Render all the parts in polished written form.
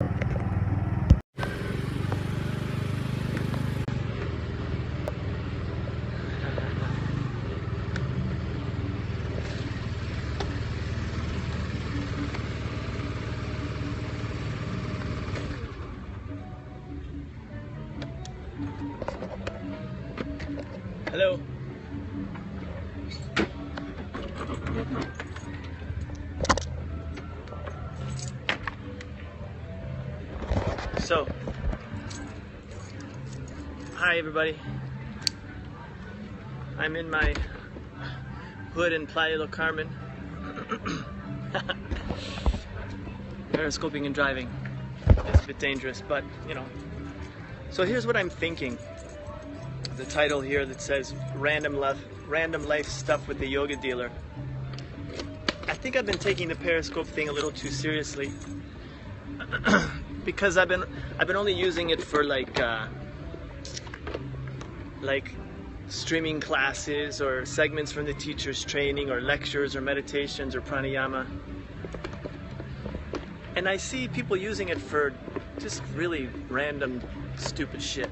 Hello. So, hi everybody. I'm in my hood in Playa del Carmen. Periscoping and driving. It's a bit dangerous, but you know. So here's what I'm thinking. The title here that says random life stuff with the yoga dealer. I think I've been taking the Periscope thing a little too seriously because I've been only using it for like streaming classes or segments from the teacher's training or lectures or meditations or pranayama. And I see people using it for just really random stupid shit.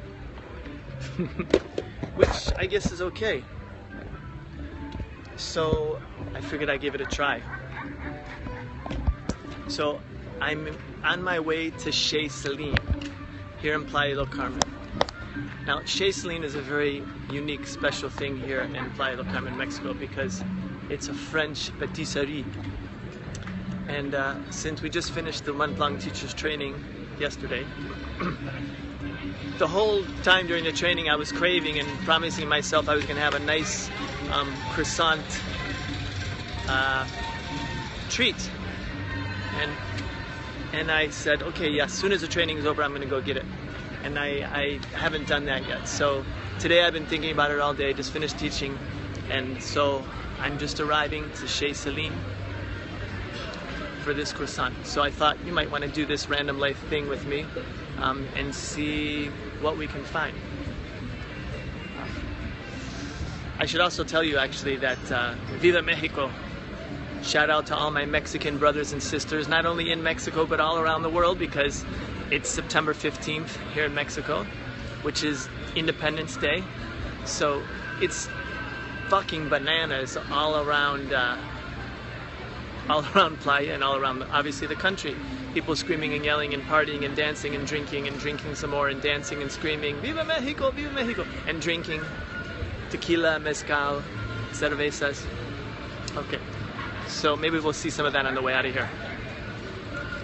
Which I guess is okay. So I figured I'd give it a try. So I'm on my way to Chez, Céline, here in Playa del Carmen. Now, Chez, Céline is a very unique, special thing here in Playa del Carmen, Mexico, because it's a French patisserie. And since we just finished the month-long teacher's training yesterday, the whole time during the training I was craving and promising myself I was going to have a nice croissant treat. And I said, okay, yeah, as soon as the training is over, I'm going to go get it. And I haven't done that yet. So today I've been thinking about it all day, just finished teaching. And so I'm just arriving to Chez, Céline for this croissant. So I thought you might want to do this random life thing with me and see what we can find. I should also tell you actually that Viva Mexico! Shout out to all my Mexican brothers and sisters, not only in Mexico but all around the world, because it's September 15th here in Mexico, which is Independence Day. So it's fucking bananas all around Playa and all around, obviously, the country. People screaming and yelling and partying and dancing and drinking some more and dancing and screaming, Viva Mexico, Viva Mexico, and drinking tequila, mezcal, cervezas. Okay, so maybe we'll see some of that on the way out of here.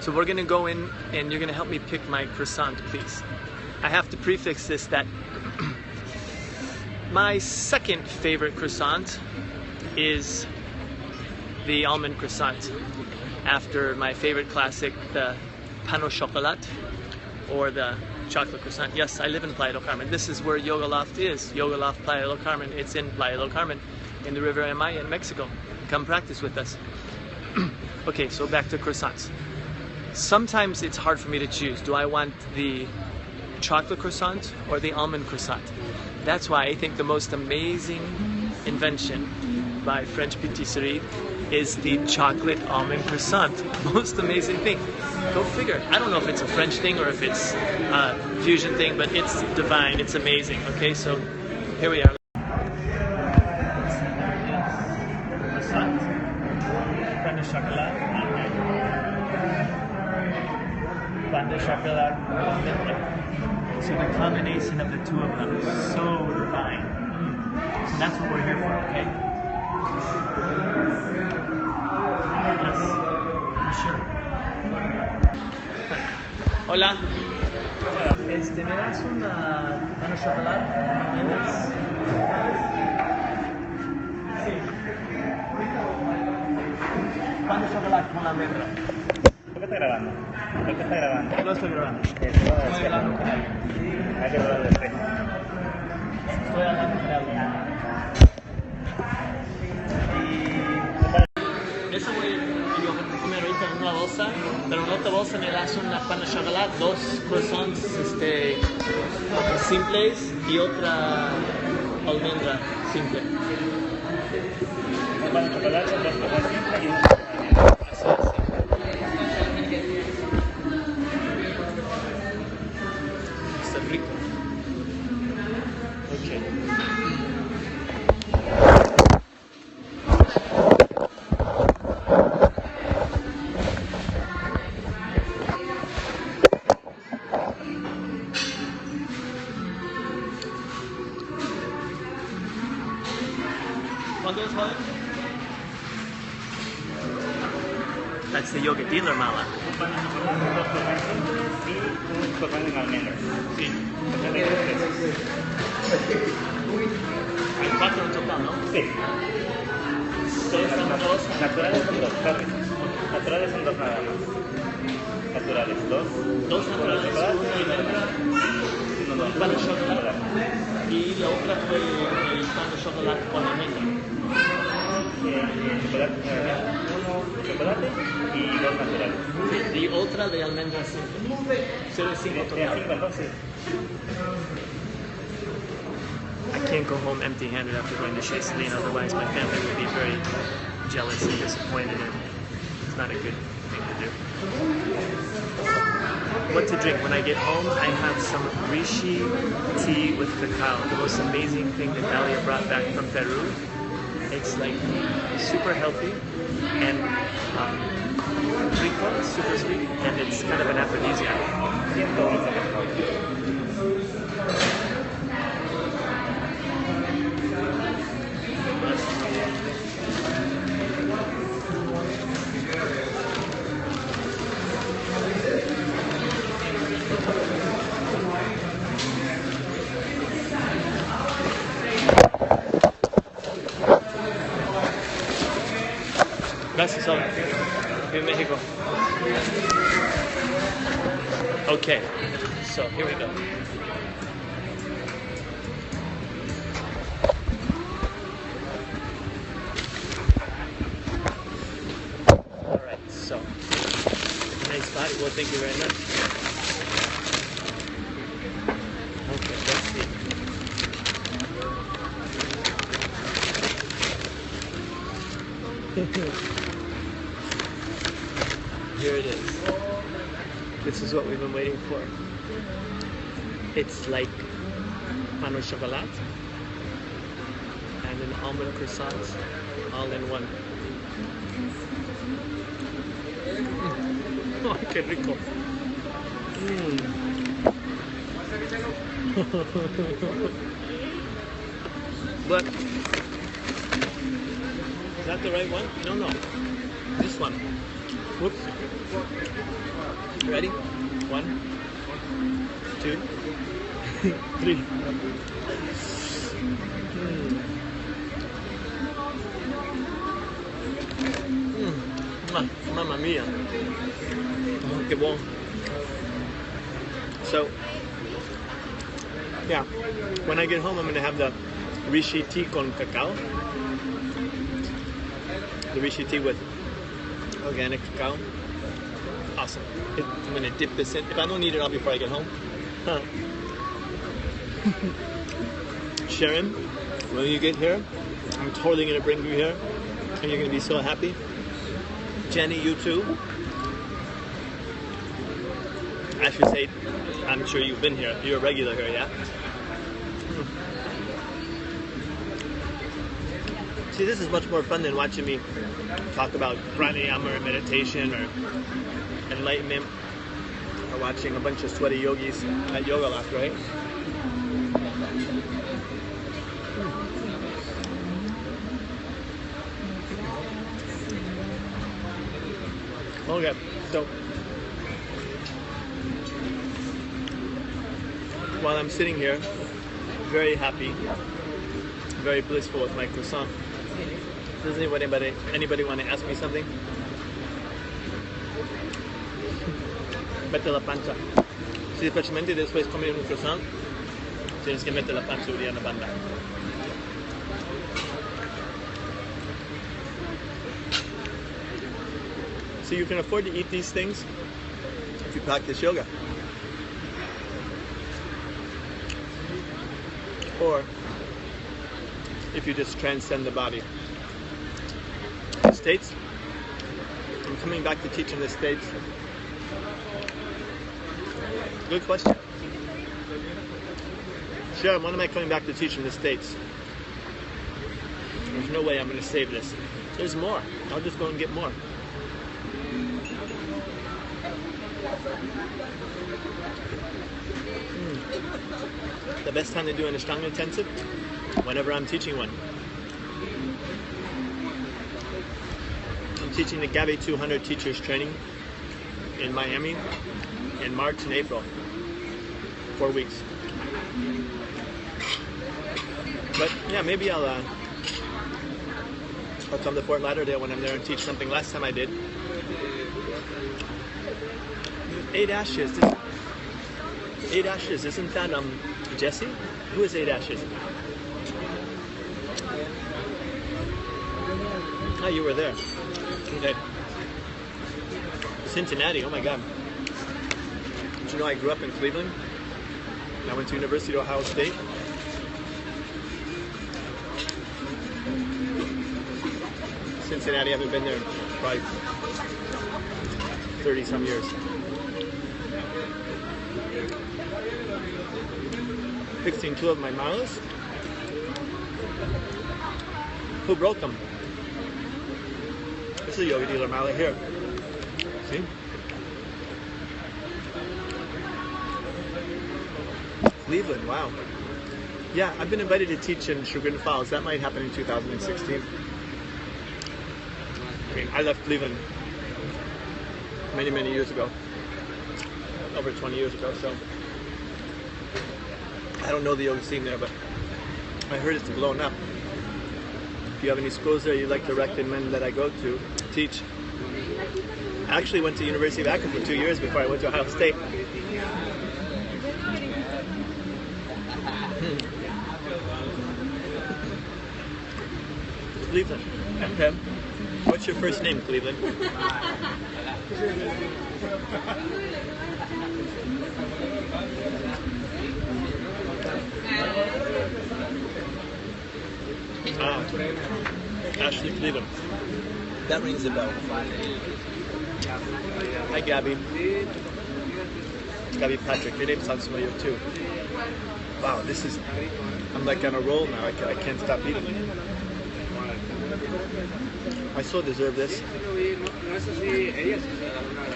So we're gonna go in and you're gonna help me pick my croissant, please. I have to prefix this that my second favorite croissant is the almond croissant, after my favorite classic, the pain au chocolat, or the chocolate croissant. Yes, I live in Playa del Carmen. This is where Yoga Loft is. Yoga Loft Playa del Carmen. It's in Playa del Carmen, in the Riviera Maya in Mexico. Come practice with us. Okay, so back to croissants. Sometimes it's hard for me to choose. Do I want the chocolate croissant or the almond croissant? That's why I think the most amazing invention by French patisserie is the chocolate almond croissant. Most amazing thing. Go figure. I don't know if it's a French thing or if it's a fusion thing, but it's divine. It's amazing. Okay, so here we are. Croissant. Pain de chocolat. Pain de chocolat. So the combination of the two of them is so divine. So that's what we're here for, okay? Yes, for sure. Hola. ¿Me das una pain de chocolat? Sí. Pain de chocolat con almendra. ¿Por qué está grabando? ¿Por qué está grabando? No estoy grabando. Estoy hablando con alguien. Hay que hablar de frente. Estoy hablando con alguien. Eso voy a comer ahorita en una bolsa, pero en otra bolsa me das una pan de chocolate, dos croissants simples y otra almendra simple. Un pan de chocolate, dos cosas simples y una. es el yoga dealer mala. Y un croissant en almendras. Sí. Croissant de tres. Hay 4 en total, ¿no? Sí. Todos son 2. Naturales son 2, sorry. Naturales son 2 nada más. Naturales, 2. 2 naturales, uno de almendra, un pan de chocolate. Y la otra fue el pan de chocolate con almendra. Chocolate, uno chocolate y 2 naturales. Sí, y otra de almendra simple. 0.5 total. 5 entonces. I can't go home empty-handed after going to Chez, Céline, otherwise my family would be very jealous and disappointed, and it's not a good thing to do. What to drink? When I get home, I have some reishi tea with cacao, the most amazing thing that Dalia brought back from Peru. It's like super healthy and rico, super sweet, and it's kind of an aphrodisiac. Gracias, Sol. In Mexico. Okay, so here we go. Alright, so nice spot. Well, thank you very much. Okay, let's see. Here it is. This is what we've been waiting for. It's like pan au chocolat and an almond croissant all in one. Oh, qué rico. But is that the right one? No. This one. Whoops. Ready? 1, 2, 3. Mamma mia. Oh, qué bon. So, yeah, when I get home, I'm going to have the reishi tea con cacao. The reishi tea with organic cacao. Awesome. I'm going to dip this in. If I don't need it, I'll before I get home. Sharon, when you get here, I'm totally going to bring you here, and you're going to be so happy. Jenny, you too. I should say, I'm sure you've been here. You're a regular here, yeah? See, this is much more fun than watching me talk about pranayama or meditation or enlightenment, or watching a bunch of sweaty yogis at yoga loft, right? Okay, so while I'm sitting here, very happy, very blissful with my croissant, does anybody want to ask me something? Mete la panza. Si semplicemente después comer un croissant, tienes que meter la panza en la banda. So you can afford to eat these things if you practice yoga. Or if you just transcend the body. The States, I'm coming back to teach in the States. Good question. Sure, when am I coming back to teach in the States? There's no way I'm going to save this. There's more. I'll just go and get more. The best time to do an Ashtanga intensive? Whenever I'm teaching one. teaching the Gabi 200 teachers training in Miami in March and April. 4 weeks. But yeah, maybe I'll come to Fort Lauderdale when I'm there and teach something. Last time I did 8 Ashes. 8 Ashes, isn't that Jesse? Who is 8 Ashes? Oh, you were there. Okay. Cincinnati, oh my god. Did you know I grew up in Cleveland? I went to University of Ohio State. Cincinnati, I haven't been there in probably 30 some years. Fixing 2 of my malas. Who broke them? This is a yoga dealer mala here. See? Cleveland, wow. Yeah, I've been invited to teach in Sugar Falls. That might happen in 2016. I mean, I left Cleveland many, many years ago. Over 20 years ago, so I don't know the yoga scene there, but I heard it's blown up. If you have any schools there you'd like to recommend that I go to teach. I actually went to University of Akron for 2 years before I went to Ohio State. Cleveland. Okay. What's your first name, Cleveland? Ashley Cleveland. That rings a bell. Hi, Gabby. Gabby Patrick. Your name sounds familiar too. Wow, I'm like on a roll now. I can't stop eating. I so deserve this.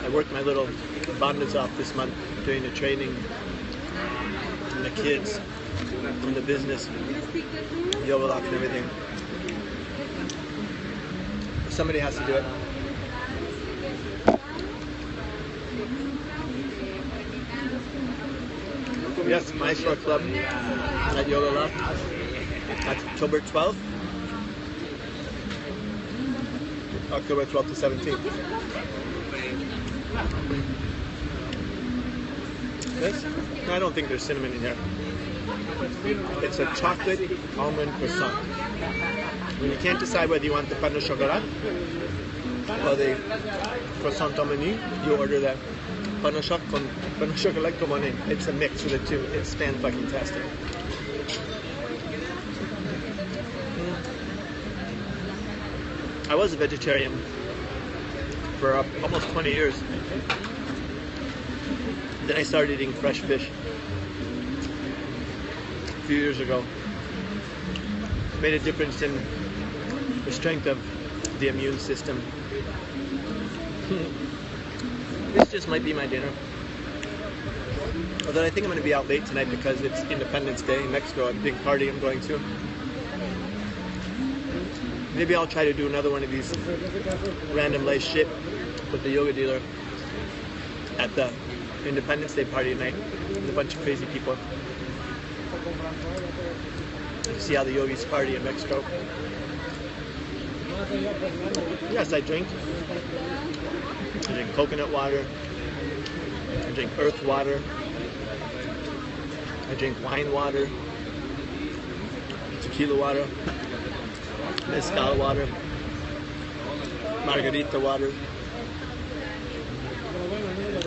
I worked my little bandits off this month doing the training and the kids and the business, yoga lock and everything. Somebody has to do it. Yes, Mysore Club at Yoga Lock. That's October 12th. October 12th to 17th. This? No, I don't think there's cinnamon in here. It's a chocolate almond croissant. When you can't decide whether you want the pain au chocolat or the croissant au menu, you order the pain au chocolat comme on est. It's a mix of the two. It's fan-fucking-tastic. I was a vegetarian for almost 20 years. Then I started eating fresh fish a few years ago. Made a difference in the strength of the immune system. This just might be my dinner. Although I think I'm going to be out late tonight because it's Independence Day in Mexico, a big party I'm going to. Maybe I'll try to do another one of these random life shit with the yoga dealer at the Independence Day party tonight with a bunch of crazy people. See how the yogis party in Mexico. Yes, I drink. I drink coconut water. I drink earth water. I drink wine water. Tequila water. Mezcal water. Margarita water.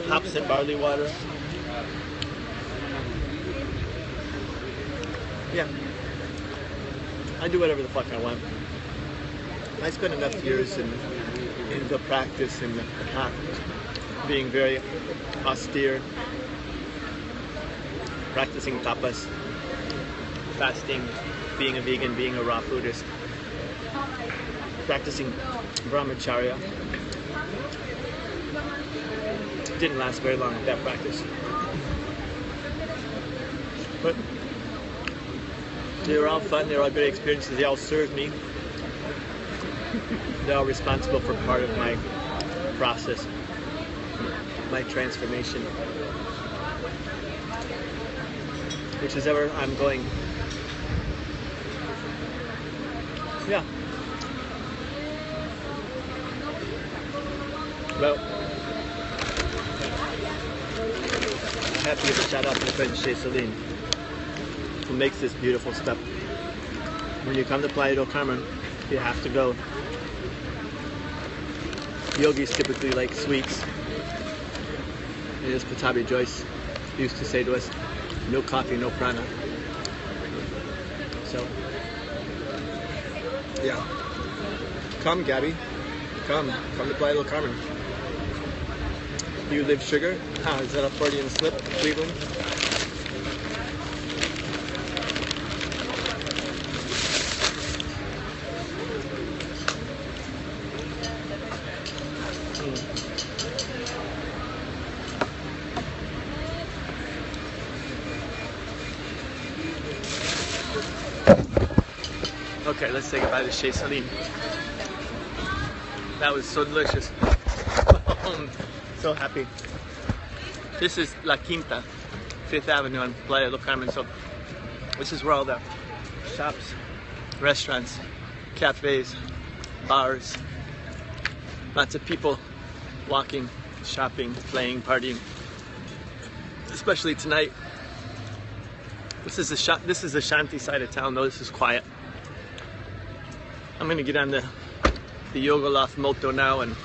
Hops and barley water. Yeah. I do whatever the fuck I want. I spent enough years in the practice and the path, being very austere, practicing tapas, fasting, being a vegan, being a raw foodist, practicing brahmacharya. Didn't last very long with that practice. But they were all fun, they were all great experiences, they all served me. They're all responsible for part of my process, my transformation, which is ever I'm going. Yeah. Well, I have to give a shout out to my friend Chez, Céline, who makes this beautiful stuff. When you come to Playa del Carmen, you have to go. Yogis typically like sweets. And as Patabi Joyce used to say to us, no coffee, no prana. So, yeah. Come, Gabby. Come to Playa del Carmen. You live sugar? Is that a Freudian slip, Cleveland? Okay, let's say goodbye to Chez Céline. That was so delicious. So happy. This is La Quinta, 5th Avenue on Playa del Carmen. So this is where all the shops, restaurants, cafes, bars, lots of people walking, shopping, playing, partying. Especially tonight. This is the Shanti side of town, though. This is quiet. I'm gonna get on the Yoga Loft moto now and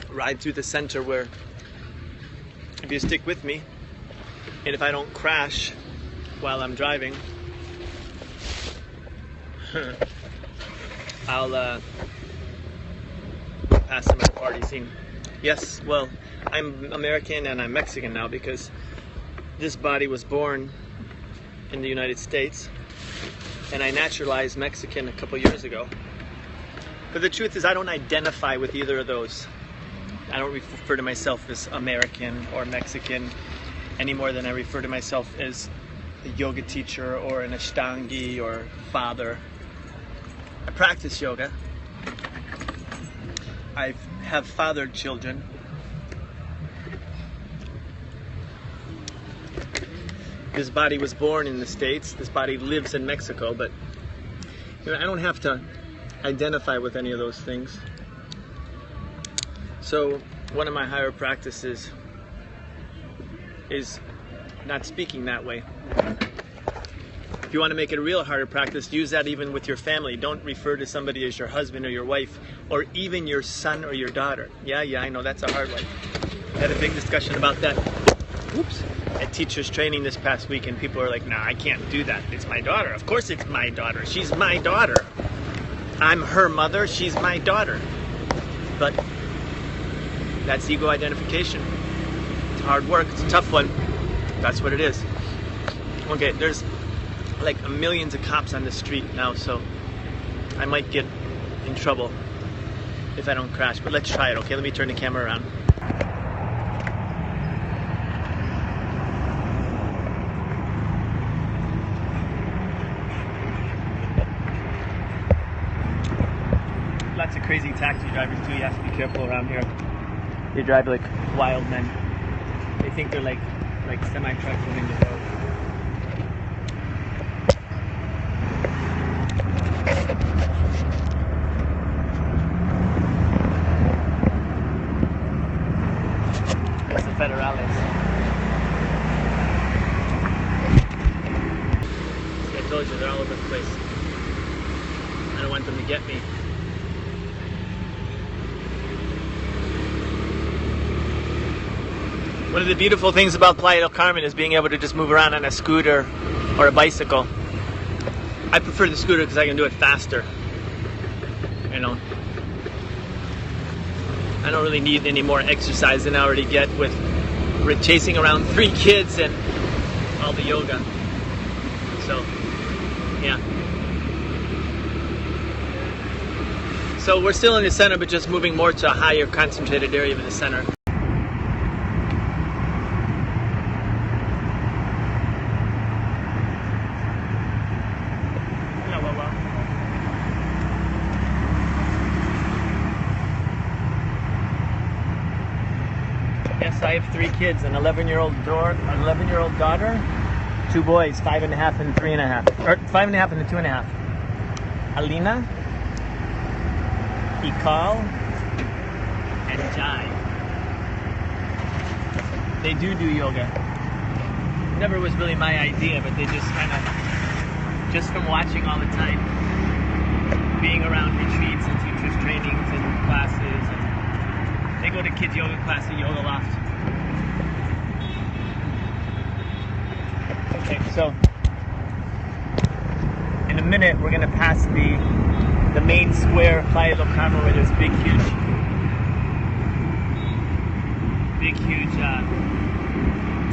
ride through the center where, if you stick with me, and if I don't crash while I'm driving, I'll pass some of the party scene. Yes, well, I'm American and I'm Mexican now because this body was born in the United States and I naturalized Mexican a couple years ago. But the truth is I don't identify with either of those. I don't refer to myself as American or Mexican any more than I refer to myself as a yoga teacher or an Ashtangi or father. I practice yoga. I have fathered children. This body was born in the States. This body lives in Mexico, but I don't have to identify with any of those things. So one of my higher practices is not speaking that way. If you want to make it a real harder practice, use that even with your family. Don't refer to somebody as your husband or your wife or even your son or your daughter. Yeah, I know that's a hard one. I had a big discussion about that. Oops. At teachers training this past week, and people are like, nah, I can't do that. It's my daughter. Of course it's my daughter. She's my daughter. I'm her mother. She's my daughter. But that's ego identification. It's hard work. It's a tough one. That's what it is. Okay, there's like millions of cops on the street now, so I might get in trouble if I don't crash. But let's try it, okay? Let me turn the camera around. Lots of crazy taxi drivers too. You have to be careful around here. They drive like wild men. They think they're like semi-trucks moving the road. That's the Federales. See, I told you, they're all over the place. I don't want them to get me. One of the beautiful things about Playa del Carmen is being able to just move around on a scooter or a bicycle. I prefer the scooter because I can do it faster. You know, I don't really need any more exercise than I already get with chasing around 3 kids and all the yoga. So, yeah. So we're still in the center, but just moving more to a higher concentrated area in the center. So I have 3 kids, an 11-year-old daughter, 2 boys, 5.5 and 3.5, or 5.5 and 2.5. Alina, Ikal, and Jai. They do yoga. Never was really my idea, but they just kind of, just from watching all the time, being around retreats and teachers' trainings and classes, and they go to kids' yoga class at Yoga Loft. Okay, so in a minute we're gonna pass the main square of Playa del Carmen where there's big huge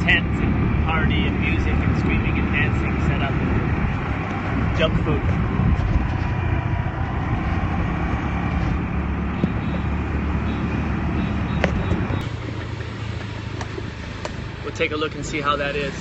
tent and party and music and screaming and dancing set up and junk food. We'll take a look and see how that is.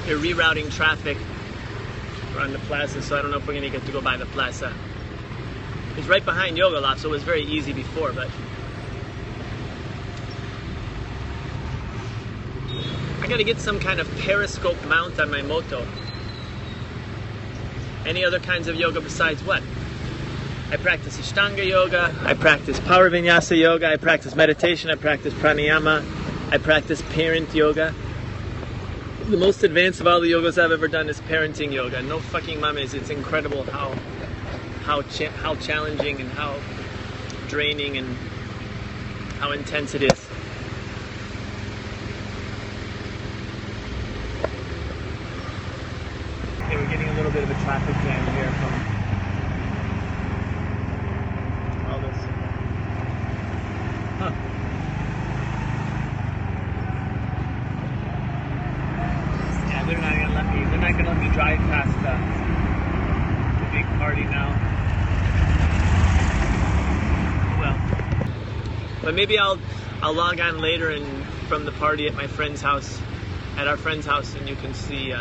They're rerouting traffic around the plaza, so I don't know if we're going to get to go by the plaza. It's right behind Yoga Loft, so it was very easy before, but I got to get some kind of periscope mount on my moto. Any other kinds of yoga besides what? I practice Ashtanga yoga, I practice power vinyasa yoga, I practice meditation, I practice pranayama, I practice parent yoga. The most advanced of all the yogas I've ever done is parenting yoga. No fucking mames, it's incredible how challenging and how draining and how intense it is. Okay, we're getting a little bit of a traffic jam here from all this. Huh. Yeah, they're not gonna let me drive past the big party now. Well, but maybe I'll log on later and from the party at my friend's house, at our friend's house, and you can see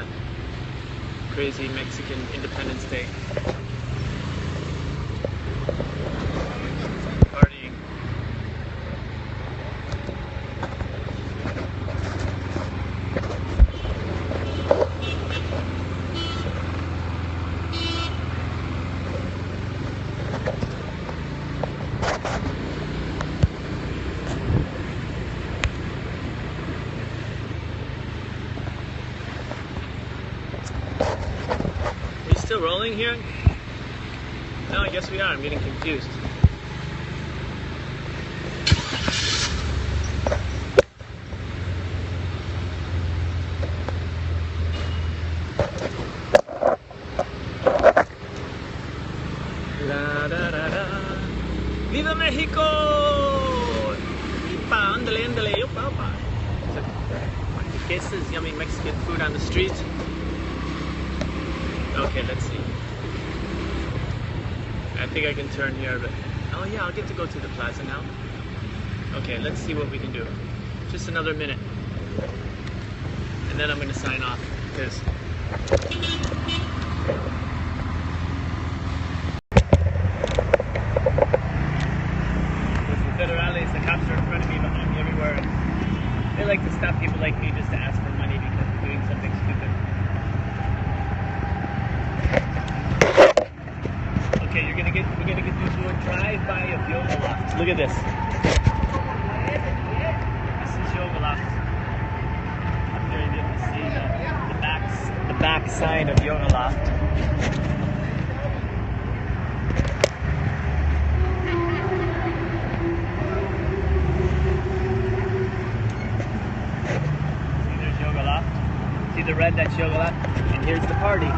crazy Mexican Independence Day partying. Still rolling here? No, I guess we are. I'm getting confused. La da da da. Viva Mexico! Ipa, andale, andale, opa, opa. Quesos, yummy Mexican food on the street. Okay, let's see. I think I can turn here, but oh yeah, I'll get to go to the plaza now. Okay, let's see what we can do. Just another minute. And then I'm going to sign off because the federales, the cops are in front of me, behind me, everywhere. They like to stop people like me just to ask for money because they're doing something stupid. Okay, we're gonna get to do a drive-by of Yoga Loft. Look at this. This is Yoga Loft. Up there you can see the back side of Yoga Loft. See, there's Yoga Loft. See the red? That's Yoga Loft. And here's the party.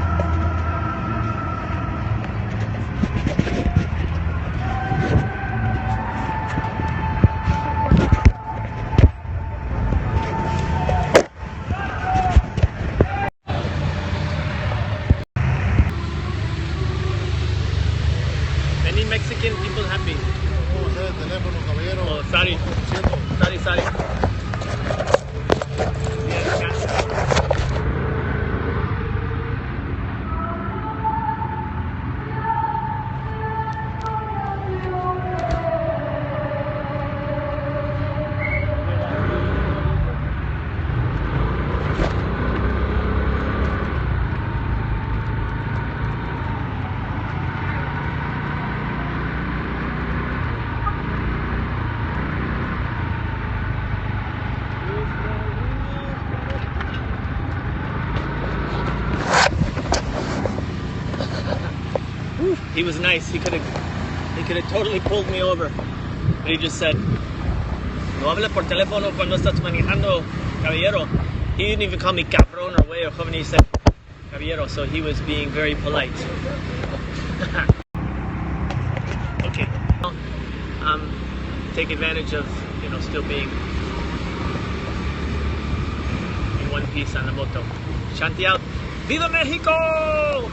Any Mexican people happy? ¿Cómo está el teléfono, caballero? Oh, sorry. Sorry. He was nice. He could have totally pulled me over, but he just said, "No hables por teléfono cuando estás manejando, caballero." He didn't even call me cabrón or güey or joven. He said caballero, so he was being very polite. Okay, take advantage of still being in one piece on the moto. Shanti out. Viva Mexico!